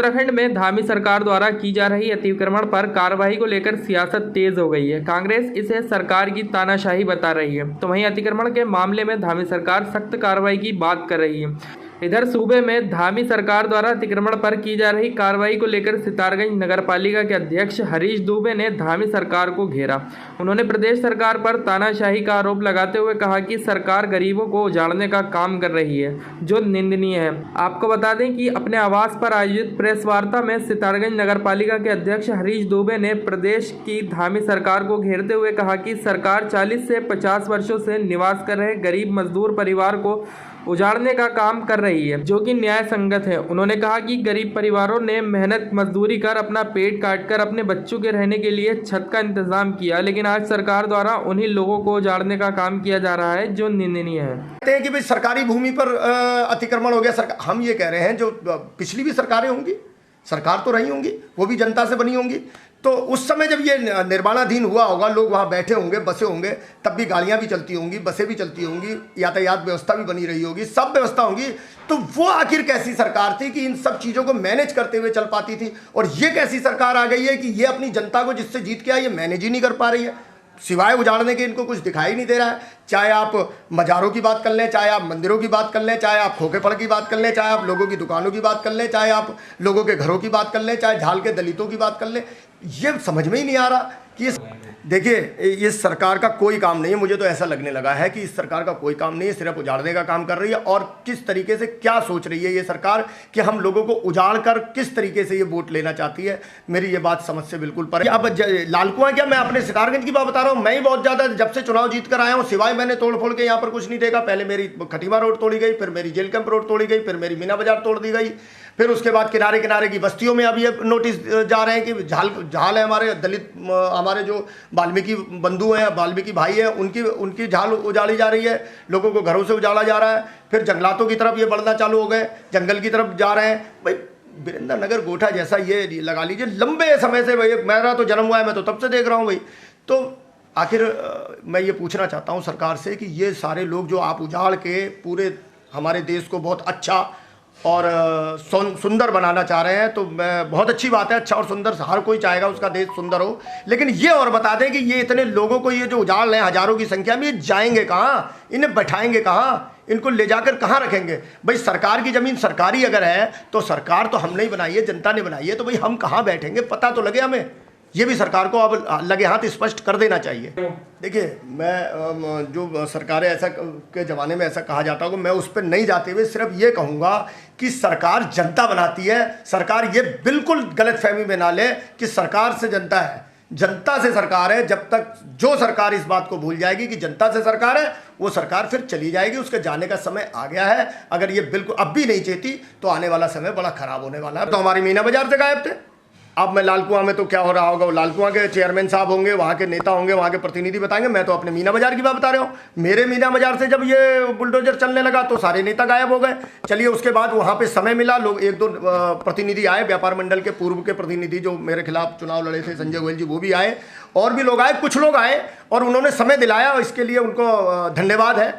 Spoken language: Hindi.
उत्तराखंड में धामी सरकार द्वारा की जा रही अतिक्रमण पर कार्रवाई को लेकर सियासत तेज हो गई है। कांग्रेस इसे सरकार की तानाशाही बता रही है, तो वहीं अतिक्रमण के मामले में धामी सरकार सख्त कार्रवाई की बात कर रही है। इधर सूबे में धामी सरकार द्वारा अतिक्रमण पर की जा रही कार्रवाई को लेकर सितारगंज नगरपालिका के अध्यक्ष हरीश दुबे ने धामी सरकार को घेरा। उन्होंने प्रदेश सरकार पर तानाशाही का आरोप लगाते हुए कहा कि सरकार गरीबों को उजाड़ने का काम कर रही है, जो निंदनीय है। आपको बता दें कि अपने आवास पर आयोजित प्रेस वार्ता में सितारगंज नगरपालिका के अध्यक्ष हरीश दुबे ने प्रदेश की धामी सरकार को घेरते हुए कहा कि सरकार 40 से 50 वर्षों से निवास कर रहे गरीब मजदूर परिवार को उजाड़ने का काम कर रही है, जो कि न्याय संगत है। उन्होंने कहा कि गरीब परिवारों ने मेहनत मजदूरी कर अपना पेट काटकर अपने बच्चों के रहने के लिए छत का इंतजाम किया, लेकिन आज सरकार द्वारा उन्हीं लोगों को उजाड़ने का काम किया जा रहा है, जो निंदनीय है। कहते हैं कि भाई सरकारी भूमि पर अतिक्रमण हो गया। हम ये कह रहे हैं जो पिछली भी सरकारें होंगी, सरकार तो रही होंगी, वो भी जनता से बनी होंगी, तो उस समय जब ये निर्माणाधीन हुआ होगा, लोग वहाँ बैठे होंगे, बसे होंगे, तब भी गाड़ियाँ भी चलती होंगी, बसें भी चलती होंगी, यातायात व्यवस्था भी बनी रही होगी, सब व्यवस्था होंगी। तो वो आखिर कैसी सरकार थी कि इन सब चीज़ों को मैनेज करते हुए चल पाती थी, और ये कैसी सरकार आ गई है कि ये अपनी जनता को जिससे जीत के आई, ये मैनेज ही नहीं कर पा रही है। सिवाय उजाड़ने के इनको कुछ दिखाई नहीं दे रहा है। चाहे आप मज़ारों की बात कर लें, चाहे आप मंदिरों की बात कर लें, चाहे आप खोखेपड़ की बात कर लें, चाहे आप लोगों की दुकानों की बात कर लें, चाहे आप लोगों के घरों की बात कर लें, चाहे झाल के दलितों की बात कर लें, ये समझ में ही नहीं आ रहा कि देखिए इस सरकार का कोई काम नहीं है। मुझे तो ऐसा लगने लगा है कि इस सरकार का कोई काम नहीं है, सिर्फ उजाड़ने का काम कर रही है। और किस तरीके से क्या सोच रही है ये सरकार कि हम लोगों को उजाड़ कर किस तरीके से ये वोट लेना चाहती है, मेरी ये बात समझ से बिल्कुल परे। अब लाल कुआं क्या, मैं अपने सितारगंज की बात बता रहा हूँ। मैं ही बहुत ज़्यादा जब से चुनाव जीत कर आया हूँ, सिवाय मैंने तोड़ फोड़ के यहाँ पर कुछ नहीं देखा। पहले मेरी खटीमा रोड तोड़ी गई, फिर मेरी जेल कैंप रोड तोड़ी गई, फिर मेरी मीना बाजार तोड़ दी गई, फिर उसके बाद किनारे किनारे की बस्तियों में अब ये नोटिस जा रहे हैं कि झाल है, हमारे दलित, हमारे जो वाल्मीकि बंधु हैं, वाल्मीकि भाई हैं, उनकी झाल उजाड़ी जा रही है, लोगों को घरों से उजाड़ा जा रहा है। फिर जंगलातों की तरफ ये बढ़ना चालू हो गए, जंगल की तरफ जा रहे हैं। भाई वीरेंद्र नगर गोठा जैसा ये लगा लीजिए लंबे समय से, भाई मेरा तो जन्म हुआ है, मैं तो तब से देख रहा हूँ भाई। तो आखिर मैं ये पूछना चाहता हूँ सरकार से कि ये सारे लोग जो आप उजाड़ के पूरे हमारे देश को बहुत अच्छा और सुंदर बनाना चाह रहे हैं, तो बहुत अच्छी बात है। अच्छा और सुंदर हर कोई चाहेगा उसका देश सुंदर हो, लेकिन ये और बता दें कि ये इतने लोगों को ये जो उजाड़ रहे हैं हजारों की संख्या में, ये जाएंगे कहाँ, इन्हें बैठाएंगे कहाँ, इनको ले जाकर कहाँ रखेंगे? भाई सरकार की ज़मीन सरकारी अगर है तो सरकार तो हमने ही बनाई है, जनता ने बनाई है, तो भाई हम कहाँ बैठेंगे, पता तो लगे हमें। ये भी सरकार को अब लगे हाथ स्पष्ट कर देना चाहिए। देखिए मैं जो सरकारें ऐसा के ज़माने में ऐसा कहा जाता होगा, मैं उस पर नहीं जाते हुए सिर्फ ये कहूँगा कि सरकार जनता बनाती है। सरकार ये बिल्कुल गलतफहमी में ना ले कि सरकार से जनता है, जनता से सरकार है। जब तक जो सरकार इस बात को भूल जाएगी कि जनता से सरकार है, वो सरकार फिर चली जाएगी, उसके जाने का समय आ गया है। अगर ये बिल्कुल अब भी नहीं चेती तो आने वाला समय बड़ा ख़राब होने वाला है। तो हमारी मीना बाजार से गायब थे। अब मैं लाल कुआं में तो क्या हो रहा होगा, वो लाल कुआं के चेयरमैन साहब होंगे, वहाँ के नेता होंगे, वहाँ के प्रतिनिधि बताएंगे। मैं तो अपने मीना बाजार की बात बता रहा हूँ। मेरे मीना बाजार से जब ये बुलडोजर चलने लगा तो सारे नेता गायब हो गए। चलिए उसके बाद वहाँ पे समय मिला, लोग एक दो प्रतिनिधि आए, व्यापार मंडल के पूर्व के प्रतिनिधि जो मेरे खिलाफ चुनाव लड़े थे, संजय गोयल जी, वो भी आए, और भी लोग आए, कुछ लोग आए और उन्होंने समय दिलाया, इसके लिए उनको धन्यवाद है।